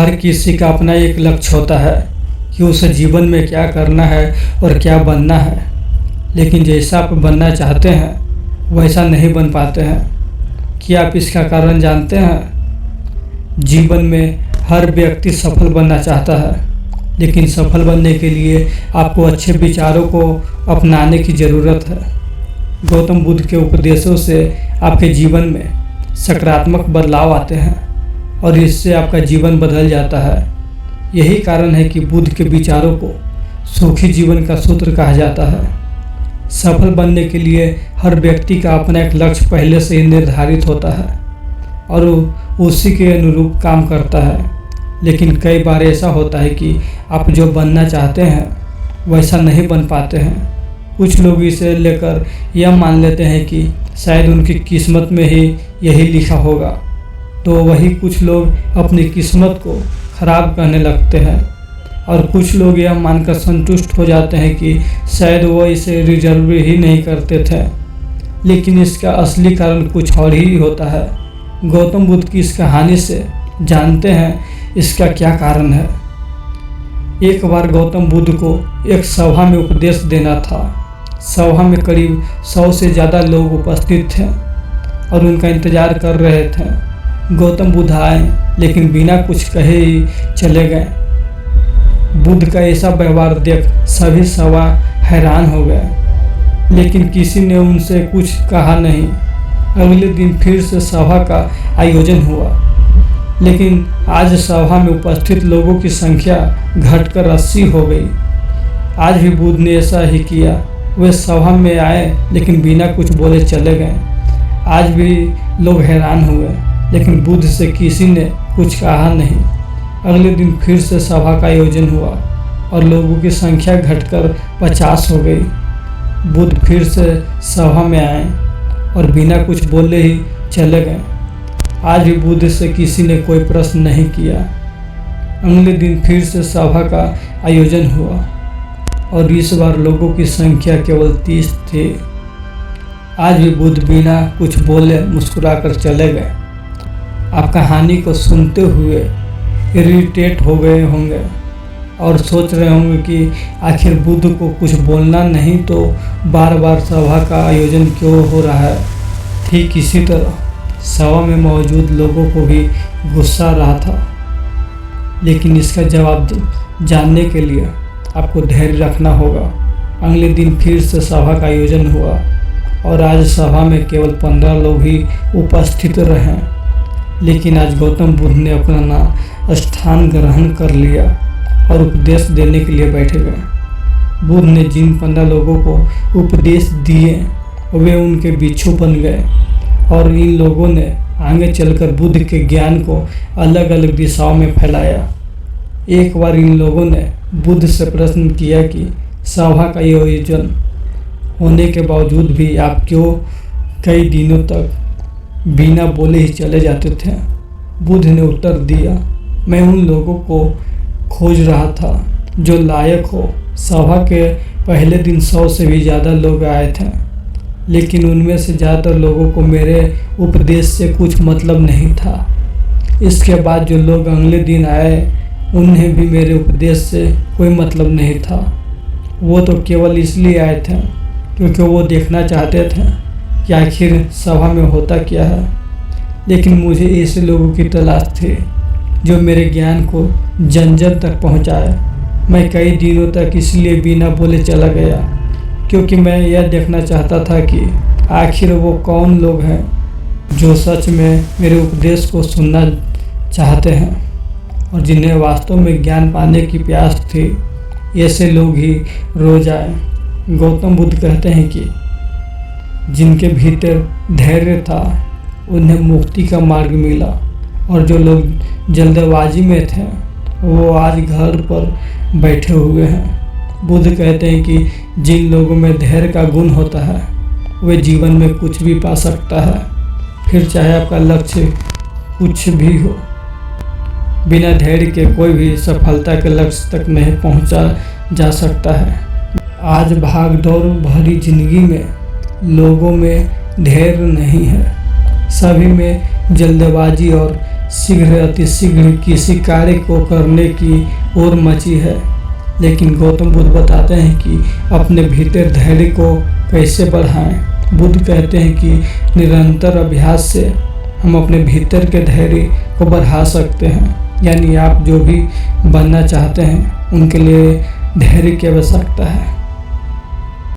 हर किसी का अपना एक लक्ष्य होता है कि उसे जीवन में क्या करना है और क्या बनना है, लेकिन जैसा आप बनना चाहते हैं वैसा नहीं बन पाते हैं। क्या आप इसका कारण जानते हैं? जीवन में हर व्यक्ति सफल बनना चाहता है, लेकिन सफल बनने के लिए आपको अच्छे विचारों को अपनाने की ज़रूरत है। गौतम बुद्ध के उपदेशों से आपके जीवन में सकारात्मक बदलाव आते हैं और इससे आपका जीवन बदल जाता है। यही कारण है कि बुद्ध के विचारों को सुखी जीवन का सूत्र कहा जाता है। सफल बनने के लिए हर व्यक्ति का अपना एक लक्ष्य पहले से ही निर्धारित होता है और उसी के अनुरूप काम करता है। लेकिन कई बार ऐसा होता है कि आप जो बनना चाहते हैं वैसा नहीं बन पाते हैं। कुछ लोग इसे लेकर यह मान लेते हैं कि शायद उनकी किस्मत में ही यही लिखा होगा, तो वही कुछ लोग अपनी किस्मत को खराब कहने लगते हैं और कुछ लोग यह मानकर संतुष्ट हो जाते हैं कि शायद वो इसे रिजर्व ही नहीं करते थे। लेकिन इसका असली कारण कुछ और ही होता है। गौतम बुद्ध की इस कहानी से जानते हैं इसका क्या कारण है। एक बार गौतम बुद्ध को एक सभा में उपदेश देना था। सभा में करीब 100 से ज़्यादा लोग उपस्थित थे और उनका इंतजार कर रहे थे। गौतम बुद्ध आए लेकिन बिना कुछ कहे ही चले गए। बुद्ध का ऐसा व्यवहार देख सभी सभा हैरान हो गए, लेकिन किसी ने उनसे कुछ कहा नहीं। अगले दिन फिर से सभा का आयोजन हुआ, लेकिन आज सभा में उपस्थित लोगों की संख्या घटकर 80 हो गई। आज भी बुद्ध ने ऐसा ही किया। वे सभा में आए लेकिन बिना कुछ बोले चले गए। आज भी लोग हैरान हुए, लेकिन बुद्ध से किसी ने कुछ कहा नहीं। अगले दिन फिर से सभा का आयोजन हुआ और लोगों की संख्या घटकर 50 हो गई। बुद्ध फिर से सभा में आए और बिना कुछ बोले ही चले गए। आज भी बुद्ध से किसी ने कोई प्रश्न नहीं किया। अगले दिन फिर से सभा का आयोजन हुआ और इस बार लोगों की संख्या केवल 30 थी। आज भी बुद्ध बिना कुछ बोले मुस्कुराकर चले गए। आप कहानी को सुनते हुए इरिटेट हो गए होंगे और सोच रहे होंगे कि आखिर बुद्ध को कुछ बोलना नहीं तो बार बार सभा का आयोजन क्यों हो रहा है। ठीक इसी तरह सभा में मौजूद लोगों को भी गुस्सा आ रहा था, लेकिन इसका जवाब जानने के लिए आपको धैर्य रखना होगा। अगले दिन फिर से सभा का आयोजन हुआ और आज सभा में केवल 15 लोग ही उपस्थित रहे, लेकिन आज गौतम बुद्ध ने अपना स्थान ग्रहण कर लिया और उपदेश देने के लिए बैठे गए। बुद्ध ने जिन 15 लोगों को उपदेश दिए वे उनके बिच्छू बन गए और इन लोगों ने आगे चलकर बुद्ध के ज्ञान को अलग अलग दिशाओं में फैलाया। एक बार इन लोगों ने बुद्ध से प्रश्न किया कि सभा का आयोजन होने के बावजूद भी आप क्यों कई दिनों तक बिना बोले ही चले जाते थे। बुद्ध ने उत्तर दिया, मैं उन लोगों को खोज रहा था जो लायक हो। सभा के पहले दिन 100 से भी ज़्यादा लोग आए थे, लेकिन उनमें से ज़्यादातर लोगों को मेरे उपदेश से कुछ मतलब नहीं था। इसके बाद जो लोग अगले दिन आए उन्हें भी मेरे उपदेश से कोई मतलब नहीं था। वो तो केवल इसलिए आए थे क्योंकि वो देखना चाहते थे कि आखिर सभा में होता क्या है। लेकिन मुझे ऐसे लोगों की तलाश थी जो मेरे ज्ञान को जन जन तक पहुंचाए। मैं कई दिनों तक इसलिए बिना बोले चला गया क्योंकि मैं यह देखना चाहता था कि आखिर वो कौन लोग हैं जो सच में मेरे उपदेश को सुनना चाहते हैं और जिन्हें वास्तव में ज्ञान पाने की प्यास थी। ऐसे लोग ही रोज आए। गौतम बुद्ध कहते हैं कि जिनके भीतर धैर्य था उन्हें मुक्ति का मार्ग मिला और जो लोग जल्दबाजी में थे वो आज घर पर बैठे हुए हैं। बुद्ध कहते हैं कि जिन लोगों में धैर्य का गुण होता है वे जीवन में कुछ भी पा सकता है, फिर चाहे आपका लक्ष्य कुछ भी हो। बिना धैर्य के कोई भी सफलता के लक्ष्य तक नहीं पहुंचा जा सकता है। आज भाग दौड़ भरी जिंदगी में लोगों में धैर्य नहीं है। सभी में जल्दबाजी और शीघ्र अतिशीघ्र किसी कार्य को करने की ओर मची है। लेकिन गौतम बुद्ध बताते हैं कि अपने भीतर धैर्य को कैसे बढ़ाएं। बुद्ध कहते हैं कि निरंतर अभ्यास से हम अपने भीतर के धैर्य को बढ़ा सकते हैं। यानी आप जो भी बनना चाहते हैं उनके लिए धैर्य की आवश्यकता है।